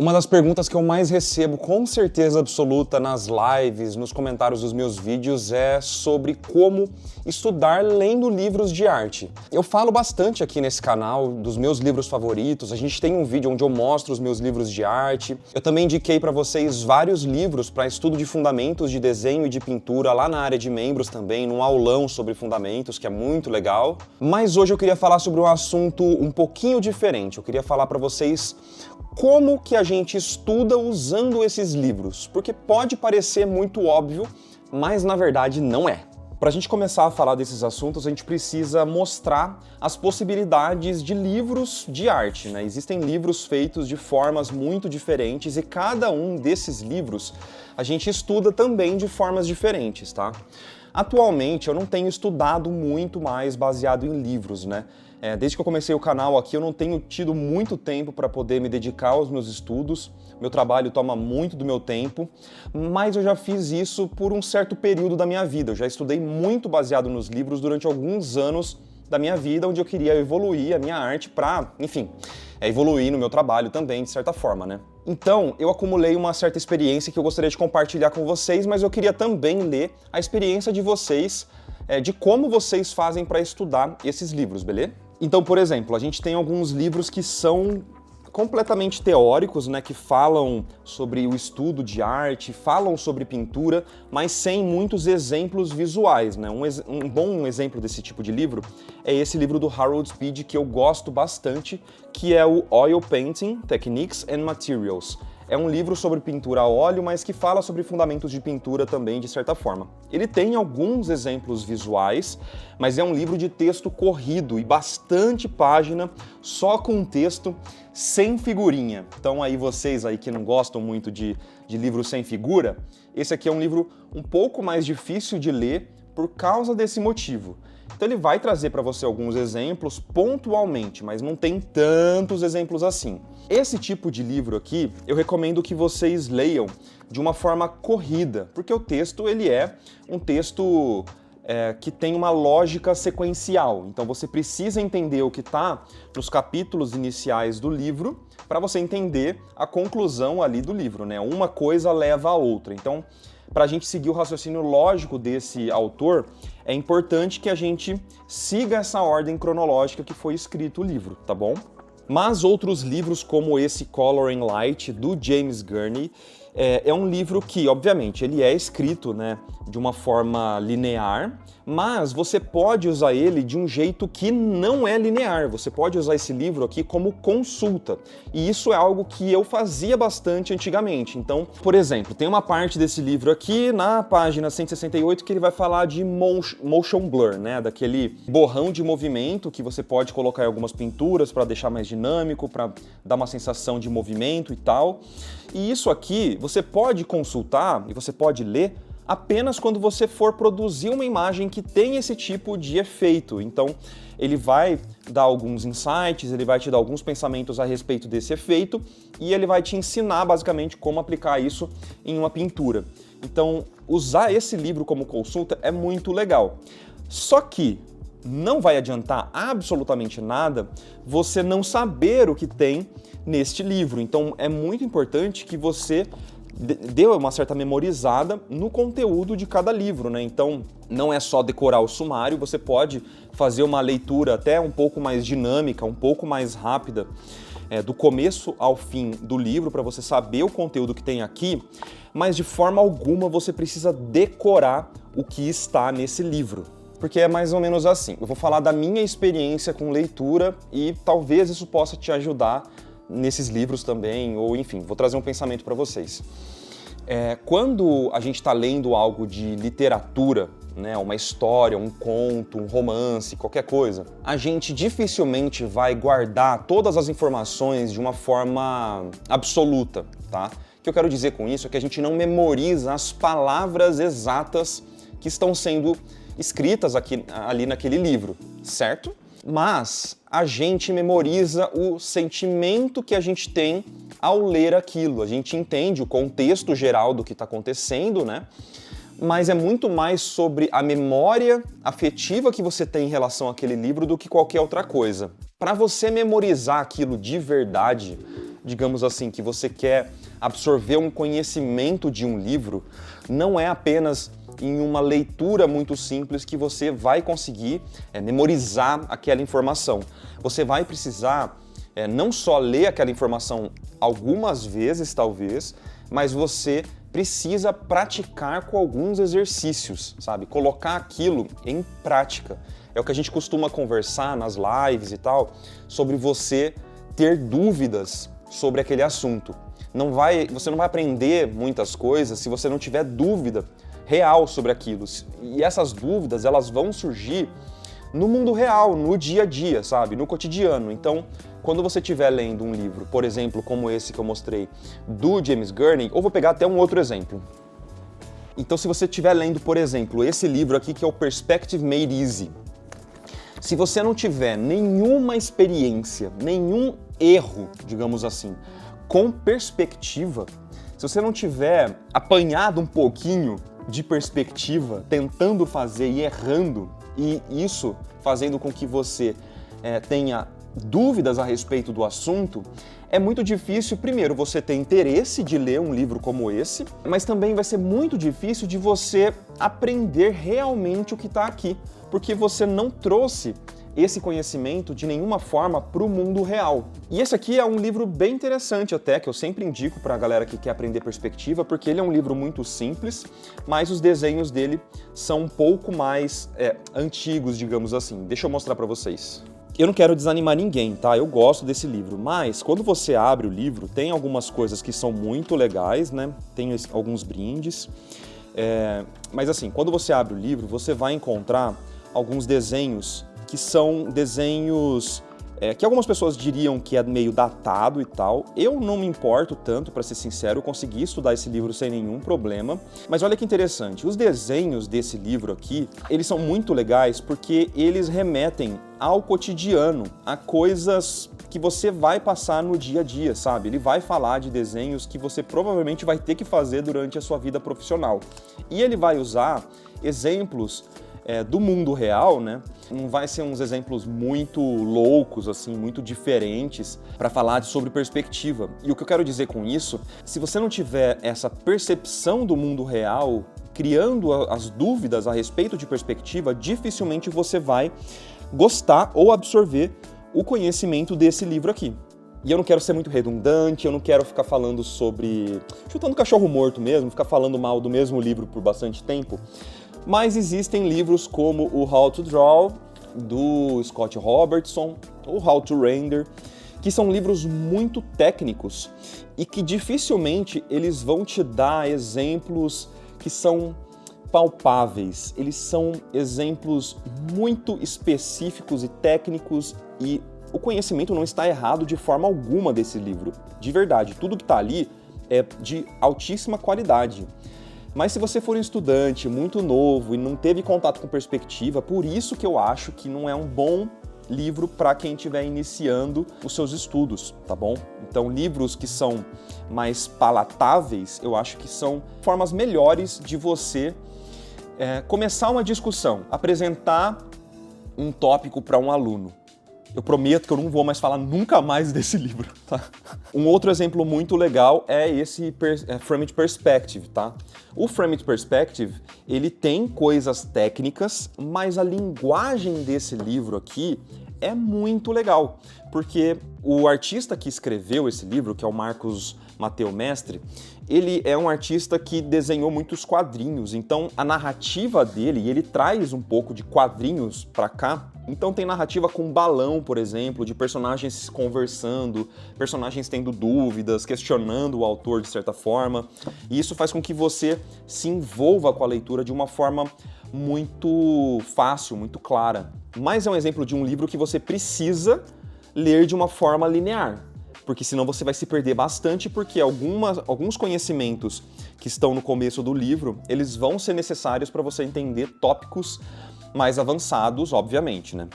Uma das perguntas que eu mais recebo, com certeza absoluta, nas lives, nos comentários dos meus vídeos é sobre como estudar lendo livros de arte. Eu falo bastante aqui nesse canal dos meus livros favoritos, a gente tem um vídeo onde eu mostro os meus livros de arte. Eu também indiquei para vocês vários livros para estudo de fundamentos de desenho e de pintura lá na área de membros também, num aulão sobre fundamentos, que é muito legal. Mas hoje eu queria falar sobre um assunto um pouquinho diferente. Eu queria falar para vocês como que a gente estuda usando esses livros, porque pode parecer muito óbvio, mas na verdade não é. Para a gente começar a falar desses assuntos, a gente precisa mostrar as possibilidades de livros de arte, né? Existem livros feitos de formas muito diferentes e cada um desses livros a gente estuda também de formas diferentes, tá? Atualmente eu não tenho estudado muito mais baseado em livros, né? Desde que eu comecei o canal aqui, eu não tenho tido muito tempo para poder me dedicar aos meus estudos. Meu trabalho toma muito do meu tempo, mas eu já fiz isso por um certo período da minha vida. Eu já estudei muito baseado nos livros durante alguns anos da minha vida, onde eu queria evoluir a minha arte para, enfim, evoluir no meu trabalho também, de certa forma, né? Então, eu acumulei uma certa experiência que eu gostaria de compartilhar com vocês, mas eu queria também ler a experiência de vocês, de como vocês fazem para estudar esses livros, beleza? Então, por exemplo, a gente tem alguns livros que são completamente teóricos, né, que falam sobre o estudo de arte, falam sobre pintura, mas sem muitos exemplos visuais, né? Um bom exemplo desse tipo de livro é esse livro do Harold Speed, que eu gosto bastante, que é o Oil Painting, Techniques and Materials. É um livro sobre pintura a óleo, mas que fala sobre fundamentos de pintura também, de certa forma. Ele tem alguns exemplos visuais, mas é um livro de texto corrido e bastante página, só com texto, sem figurinha. Então aí vocês aí que não gostam muito de livros sem figura, esse aqui é um livro um pouco mais difícil de ler por causa desse motivo. Então ele vai trazer para você alguns exemplos pontualmente, mas não tem tantos exemplos assim. Esse tipo de livro aqui, eu recomendo que vocês leiam de uma forma corrida, porque o texto ele é um texto que tem uma lógica sequencial. Então você precisa entender o que está nos capítulos iniciais do livro para você entender a conclusão ali do livro, né? Uma coisa leva a outra. Então, para a gente seguir o raciocínio lógico desse autor, é importante que a gente siga essa ordem cronológica que foi escrito o livro, tá bom? Mas outros livros como esse Color and Light, do James Gurney, é um livro que, obviamente, ele é escrito, né, de uma forma linear, mas você pode usar ele de um jeito que não é linear. Você pode usar esse livro aqui como consulta. E isso é algo que eu fazia bastante antigamente. Então, por exemplo, tem uma parte desse livro aqui na página 168 que ele vai falar de motion blur, né, daquele borrão de movimento que você pode colocar em algumas pinturas para deixar mais dinâmico, para dar uma sensação de movimento e tal. E isso aqui você pode consultar e você pode ler apenas quando você for produzir uma imagem que tem esse tipo de efeito. Então, ele vai dar alguns insights, ele vai te dar alguns pensamentos a respeito desse efeito e ele vai te ensinar basicamente como aplicar isso em uma pintura. Então, usar esse livro como consulta é muito legal. Só que não vai adiantar absolutamente nada você não saber o que tem neste livro. Então é muito importante que você dê uma certa memorizada no conteúdo de cada livro, né? Então não é só decorar o sumário, você pode fazer uma leitura até um pouco mais dinâmica, um pouco mais rápida, do começo ao fim do livro, para você saber o conteúdo que tem aqui, mas de forma alguma você precisa decorar o que está nesse livro. Porque é mais ou menos assim. Eu vou falar da minha experiência com leitura e talvez isso possa te ajudar nesses livros também, ou enfim, vou trazer um pensamento para vocês. Quando a gente está lendo algo de literatura, né, uma história, um conto, um romance, qualquer coisa, a gente dificilmente vai guardar todas as informações de uma forma absoluta, tá? O que eu quero dizer com isso é que a gente não memoriza as palavras exatas que estão sendo escritas ali naquele livro, certo? Mas a gente memoriza o sentimento que a gente tem ao ler aquilo. A gente entende o contexto geral do que está acontecendo, né? Mas é muito mais sobre a memória afetiva que você tem em relação àquele livro do que qualquer outra coisa. Para você memorizar aquilo de verdade, digamos assim, que você quer absorver um conhecimento de um livro, não é apenas em uma leitura muito simples que você vai conseguir memorizar aquela informação. Você vai precisar não só ler aquela informação algumas vezes, talvez, mas você precisa praticar com alguns exercícios, sabe? Colocar aquilo em prática. É o que a gente costuma conversar nas lives e tal, sobre você ter dúvidas sobre aquele assunto. Você não vai aprender muitas coisas se você não tiver dúvida real sobre aquilo. E essas dúvidas, elas vão surgir no mundo real, no dia a dia, sabe? No cotidiano. Então, quando você estiver lendo um livro, por exemplo, como esse que eu mostrei, do James Gurney, ou vou pegar até um outro exemplo. Então, se você estiver lendo, por exemplo, esse livro aqui que é o Perspective Made Easy, se você não tiver nenhuma experiência, nenhum erro, digamos assim, com perspectiva, se você não tiver apanhado um pouquinho de perspectiva, tentando fazer e errando, e isso fazendo com que você tenha dúvidas a respeito do assunto, é muito difícil, primeiro, você ter interesse de ler um livro como esse, mas também vai ser muito difícil de você aprender realmente o que está aqui, porque você não trouxe esse conhecimento de nenhuma forma para o mundo real. E esse aqui é um livro bem interessante até, que eu sempre indico para a galera que quer aprender perspectiva, porque ele é um livro muito simples, mas os desenhos dele são um pouco mais antigos, digamos assim. Deixa eu mostrar para vocês. Eu não quero desanimar ninguém, tá? Eu gosto desse livro, mas quando você abre o livro, tem algumas coisas que são muito legais, né? Tem alguns brindes, mas assim, quando você abre o livro, você vai encontrar alguns desenhos que são desenhos que algumas pessoas diriam que é meio datado e tal. Eu não me importo tanto, para ser sincero, eu consegui estudar esse livro sem nenhum problema. Mas olha que interessante, os desenhos desse livro aqui, eles são muito legais porque eles remetem ao cotidiano, a coisas que você vai passar no dia a dia, sabe? Ele vai falar de desenhos que você provavelmente vai ter que fazer durante a sua vida profissional. E ele vai usar exemplos do mundo real, né? Não vai ser uns exemplos muito loucos, assim, muito diferentes para falar sobre perspectiva. E o que eu quero dizer com isso, se você não tiver essa percepção do mundo real, criando as dúvidas a respeito de perspectiva, dificilmente você vai gostar ou absorver o conhecimento desse livro aqui. E eu não quero ser muito redundante, eu não quero ficar falando sobre... chutando cachorro morto mesmo, ficar falando mal do mesmo livro por bastante tempo. Mas existem livros como o How to Draw, do Scott Robertson, ou How to Render, que são livros muito técnicos e que dificilmente eles vão te dar exemplos que são palpáveis. Eles são exemplos muito específicos e técnicos e o conhecimento não está errado de forma alguma desse livro. De verdade, tudo que está ali é de altíssima qualidade. Mas se você for um estudante muito novo e não teve contato com perspectiva, por isso que eu acho que não é um bom livro para quem estiver iniciando os seus estudos, tá bom? Então, livros que são mais palatáveis, eu acho que são formas melhores de você começar uma discussão, apresentar um tópico para um aluno. Eu prometo que eu não vou mais falar nunca mais desse livro, tá? Um outro exemplo muito legal é esse Framed Perspective, tá? O Framed Perspective, ele tem coisas técnicas, mas a linguagem desse livro aqui é muito legal, porque o artista que escreveu esse livro, que é o Marcos Mateu Mestre, ele é um artista que desenhou muitos quadrinhos, então a narrativa dele, ele traz um pouco de quadrinhos pra cá. Então tem narrativa com balão, por exemplo, de personagens conversando, personagens tendo dúvidas, questionando o autor de certa forma, e isso faz com que você se envolva com a leitura de uma forma muito fácil, muito clara. Mas é um exemplo de um livro que você precisa ler de uma forma linear, porque senão você vai se perder bastante, porque alguns conhecimentos que estão no começo do livro, eles vão ser necessários para você entender tópicos mais avançados, obviamente, né?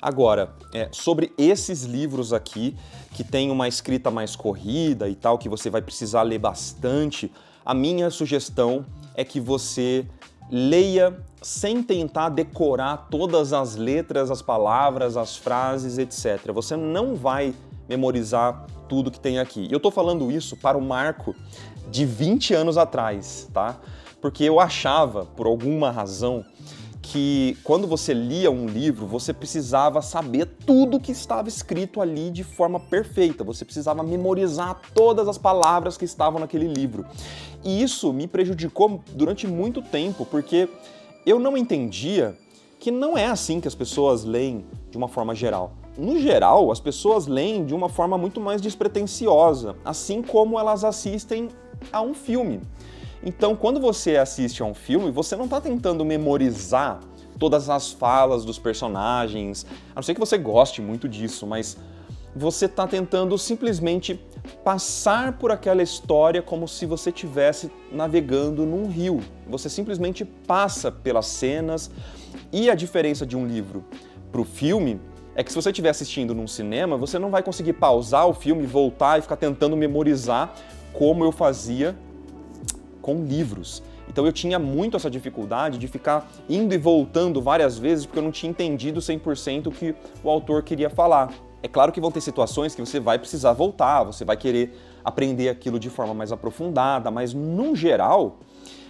Agora, sobre esses livros aqui, que tem uma escrita mais corrida e tal, que você vai precisar ler bastante, a minha sugestão é que você leia sem tentar decorar todas as letras, as palavras, as frases, etc. Você não vai memorizar tudo que tem aqui. E eu tô falando isso para o marco de 20 anos atrás, tá? Porque eu achava, por alguma razão, que quando você lia um livro, você precisava saber tudo que estava escrito ali de forma perfeita. Você precisava memorizar todas as palavras que estavam naquele livro. E isso me prejudicou durante muito tempo, porque eu não entendia que não é assim que as pessoas leem de uma forma geral. No geral, as pessoas leem de uma forma muito mais despretensiosa, assim como elas assistem a um filme. Então, quando você assiste a um filme, você não está tentando memorizar todas as falas dos personagens, a não ser que você goste muito disso, mas você está tentando simplesmente passar por aquela história como se você estivesse navegando num rio. Você simplesmente passa pelas cenas, e a diferença de um livro para o filme é que se você estiver assistindo num cinema, você não vai conseguir pausar o filme, voltar e ficar tentando memorizar como eu fazia com livros. Então eu tinha muito essa dificuldade de ficar indo e voltando várias vezes porque eu não tinha entendido 100% o que o autor queria falar. É claro que vão ter situações que você vai precisar voltar, você vai querer aprender aquilo de forma mais aprofundada, mas no geral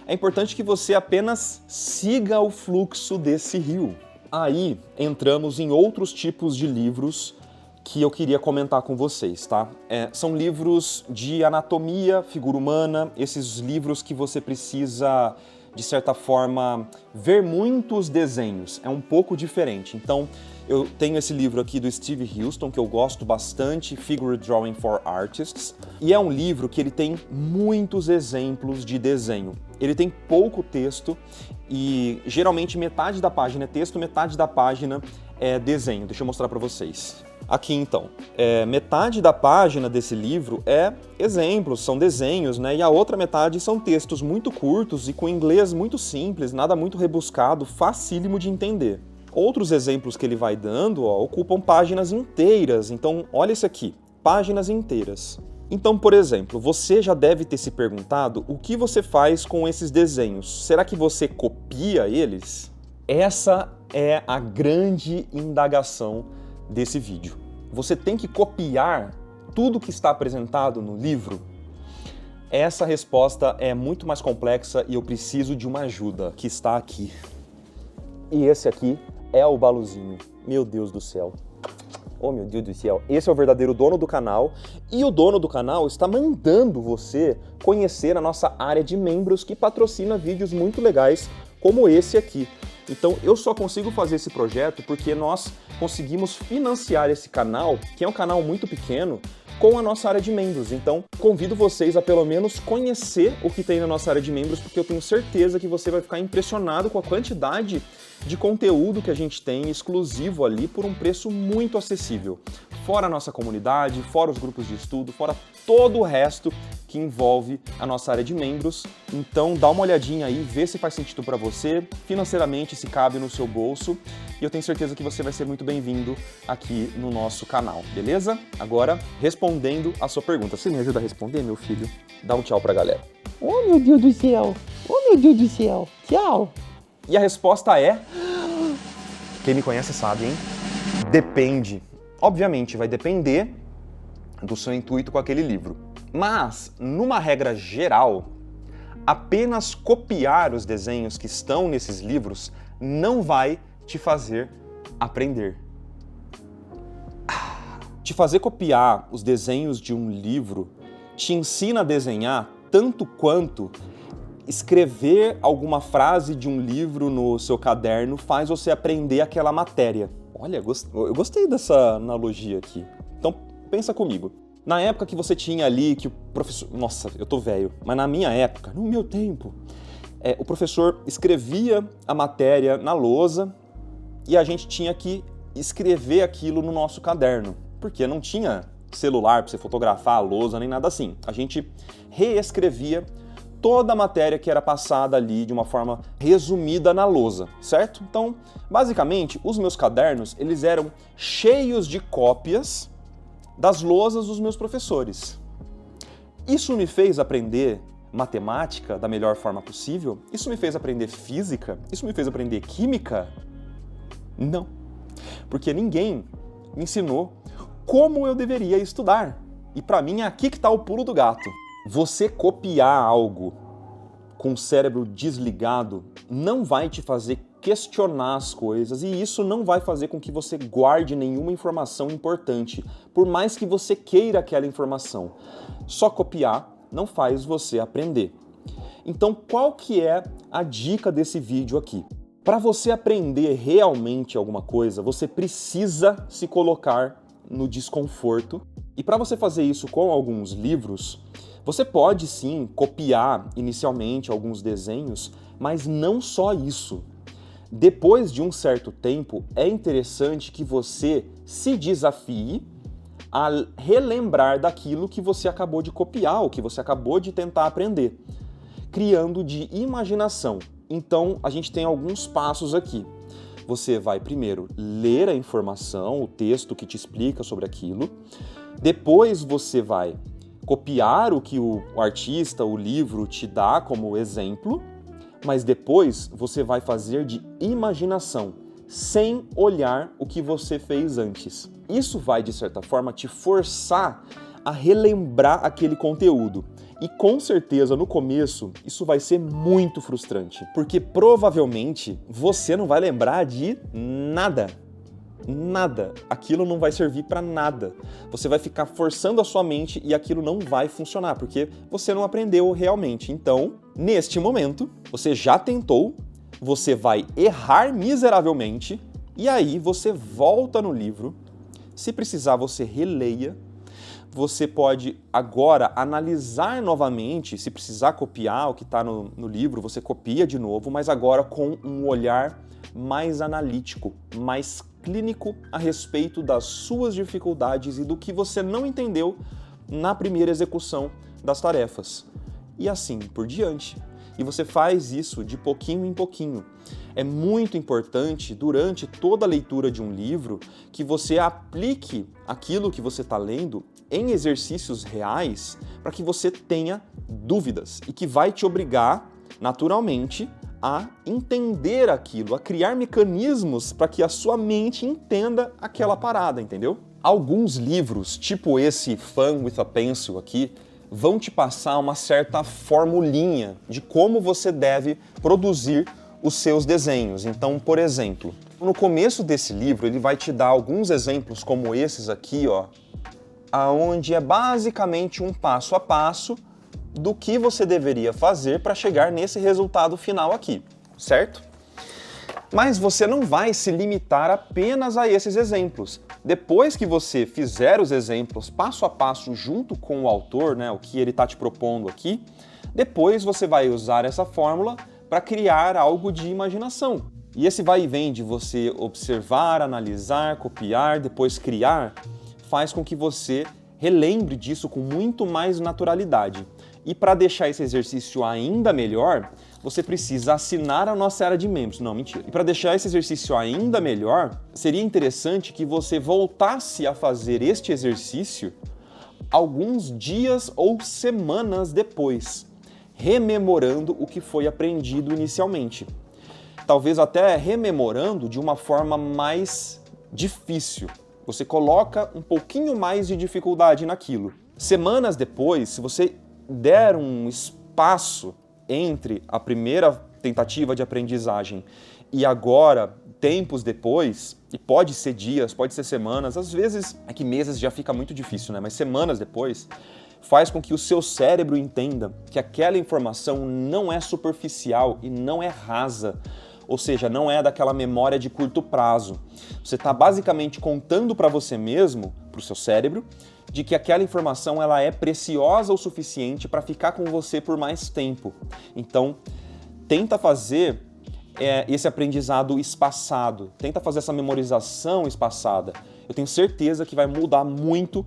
é importante que você apenas siga o fluxo desse rio. Aí entramos em outros tipos de livros que eu queria comentar com vocês, tá? São livros de anatomia, figura humana, esses livros que você precisa, de certa forma, ver muitos desenhos. É um pouco diferente. Então, eu tenho esse livro aqui do Steve Houston, que eu gosto bastante, Figure Drawing for Artists, e é um livro que ele tem muitos exemplos de desenho. Ele tem pouco texto e geralmente metade da página é texto, metade da página é desenho. Deixa eu mostrar para vocês. Aqui então, metade da página desse livro é exemplos, são desenhos, né? E a outra metade são textos muito curtos e com inglês muito simples, nada muito rebuscado, facílimo de entender. Outros exemplos que ele vai dando, ocupam páginas inteiras. Então, olha esse aqui, páginas inteiras. Então, por exemplo, você já deve ter se perguntado o que você faz com esses desenhos. Será que você copia eles? Essa é a grande indagação desse vídeo. Você tem que copiar tudo que está apresentado no livro? Essa resposta é muito mais complexa e eu preciso de uma ajuda, que está aqui. E esse aqui é o Baluzinho. Meu Deus do céu. Oh, meu Deus do céu. Esse é o verdadeiro dono do canal e o dono do canal está mandando você conhecer a nossa área de membros que patrocina vídeos muito legais como esse aqui. Então eu só consigo fazer esse projeto porque nós conseguimos financiar esse canal, que é um canal muito pequeno, com a nossa área de membros. Então convido vocês a pelo menos conhecer o que tem na nossa área de membros, porque eu tenho certeza que você vai ficar impressionado com a quantidade de conteúdo que a gente tem exclusivo ali por um preço muito acessível. Fora a nossa comunidade, fora os grupos de estudo, fora todo o resto que envolve a nossa área de membros. Então dá uma olhadinha aí, vê se faz sentido para você, financeiramente se cabe no seu bolso, e eu tenho certeza que você vai ser muito bem-vindo aqui no nosso canal, beleza? Agora, respondendo a sua pergunta. Você me ajuda a responder, meu filho? Dá um tchau pra galera. Oh, meu Deus do céu! Oh, meu Deus do céu! Tchau! E a resposta é... Quem me conhece sabe, hein? Depende. Obviamente, vai depender do seu intuito com aquele livro. Mas, numa regra geral, apenas copiar os desenhos que estão nesses livros não vai te fazer aprender. Te fazer copiar os desenhos de um livro te ensina a desenhar tanto quanto escrever alguma frase de um livro no seu caderno faz você aprender aquela matéria. Olha, eu gostei dessa analogia aqui. Então, pensa comigo. Na época que você tinha ali que o professor... Nossa, eu tô velho. Mas na minha época, no meu tempo, o professor escrevia a matéria na lousa e a gente tinha que escrever aquilo no nosso caderno. Porque não tinha celular para você fotografar a lousa nem nada assim. A gente reescrevia toda a matéria que era passada ali de uma forma resumida na lousa, certo? Então, basicamente, os meus cadernos, eles eram cheios de cópias das lousas dos meus professores. Isso me fez aprender matemática da melhor forma possível? Isso me fez aprender física? Isso me fez aprender química? Não. Porque ninguém me ensinou como eu deveria estudar. E para mim é aqui que está o pulo do gato. Você copiar algo com o cérebro desligado não vai te fazer questionar as coisas e isso não vai fazer com que você guarde nenhuma informação importante, por mais que você queira aquela informação. Só copiar não faz você aprender. Então, qual que é a dica desse vídeo aqui? Para você aprender realmente alguma coisa, você precisa se colocar no desconforto. E para você fazer isso com alguns livros, você pode sim copiar inicialmente alguns desenhos, mas não só isso. Depois de um certo tempo, é interessante que você se desafie a relembrar daquilo que você acabou de copiar, ou que você acabou de tentar aprender, criando de imaginação. Então, a gente tem alguns passos aqui. Você vai primeiro ler a informação, o texto que te explica sobre aquilo. Depois você vai copiar o que o artista, o livro te dá como exemplo, mas depois você vai fazer de imaginação, sem olhar o que você fez antes. Isso vai, de certa forma, te forçar a relembrar aquele conteúdo. E com certeza, no começo, isso vai ser muito frustrante, porque provavelmente você não vai lembrar de nada. Nada. Aquilo não vai servir para nada. Você vai ficar forçando a sua mente e aquilo não vai funcionar, porque você não aprendeu realmente. Então, neste momento, você já tentou, você vai errar miseravelmente, e aí você volta no livro. Se precisar, você releia. Você pode agora analisar novamente, se precisar copiar o que está no livro, você copia de novo, mas agora com um olhar mais analítico, mais clínico a respeito das suas dificuldades e do que você não entendeu na primeira execução das tarefas. E assim por diante. E você faz isso de pouquinho em pouquinho. É muito importante, durante toda a leitura de um livro, que você aplique aquilo que você está lendo em exercícios reais para que você tenha dúvidas e que vai te obrigar, naturalmente, a entender aquilo, a criar mecanismos para que a sua mente entenda aquela parada, entendeu? Alguns livros, tipo esse Fun with a Pencil aqui, vão te passar uma certa formulinha de como você deve produzir os seus desenhos. Então, por exemplo, no começo desse livro ele vai te dar alguns exemplos como esses aqui, ó, aonde é basicamente um passo a passo do que você deveria fazer para chegar nesse resultado final aqui, certo? Mas você não vai se limitar apenas a esses exemplos. Depois que você fizer os exemplos passo a passo junto com o autor, né, o que ele está te propondo aqui, depois você vai usar essa fórmula para criar algo de imaginação. E esse vai e vem de você observar, analisar, copiar, depois criar, faz com que você relembre disso com muito mais naturalidade. E para deixar esse exercício ainda melhor, você precisa assinar a nossa área de membros. Não, mentira. E para deixar esse exercício ainda melhor, seria interessante que você voltasse a fazer este exercício alguns dias ou semanas depois, rememorando o que foi aprendido inicialmente. Talvez até rememorando de uma forma mais difícil. Você coloca um pouquinho mais de dificuldade naquilo. Semanas depois, se você der um espaço entre a primeira tentativa de aprendizagem e agora, tempos depois, e pode ser dias, pode ser semanas, às vezes é que meses já fica muito difícil, né? Mas semanas depois, faz com que o seu cérebro entenda que aquela informação não é superficial e não é rasa. Ou seja, não é daquela memória de curto prazo. Você está basicamente contando para você mesmo, para o seu cérebro, de que aquela informação ela é preciosa o suficiente para ficar com você por mais tempo. Então, tenta fazer esse aprendizado espaçado, tenta fazer essa memorização espaçada. Eu tenho certeza que vai mudar muito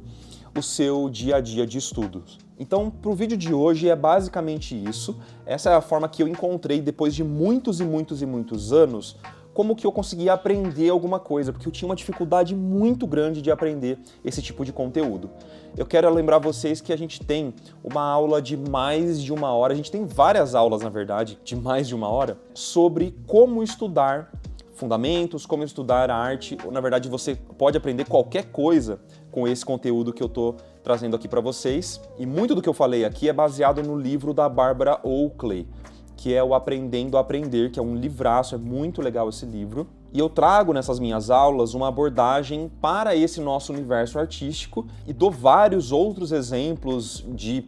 o seu dia a dia de estudos. Então, para o vídeo de hoje é basicamente isso. Essa é a forma que eu encontrei depois de muitos e muitos e muitos anos, como que eu conseguia aprender alguma coisa, porque eu tinha uma dificuldade muito grande de aprender esse tipo de conteúdo. Eu quero lembrar vocês que a gente tem uma aula de mais de 1 hora, a gente tem várias aulas, na verdade, de mais de 1 hora, sobre como estudar fundamentos, como estudar arte. Na verdade, você pode aprender qualquer coisa com esse conteúdo que eu estou trazendo aqui para vocês. E muito do que eu falei aqui é baseado no livro da Barbara Oakley, que é o Aprendendo a Aprender, que é um livraço, é muito legal esse livro. E eu trago nessas minhas aulas uma abordagem para esse nosso universo artístico e dou vários outros exemplos de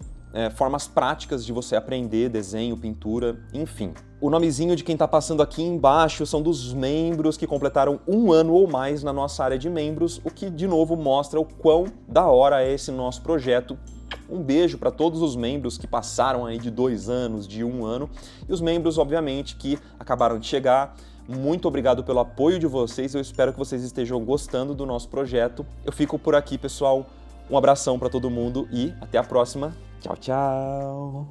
formas práticas de você aprender desenho, pintura, enfim. O nomezinho de quem está passando aqui embaixo são dos membros que completaram 1 ano ou mais na nossa área de membros, o que de novo mostra o quão da hora é esse nosso projeto. Um beijo para todos os membros que passaram aí de 2 anos, de 1 ano, e os membros, obviamente, que acabaram de chegar. Muito obrigado pelo apoio de vocês, eu espero que vocês estejam gostando do nosso projeto. Eu fico por aqui, pessoal. Um abração para todo mundo e até a próxima. Tchau, tchau!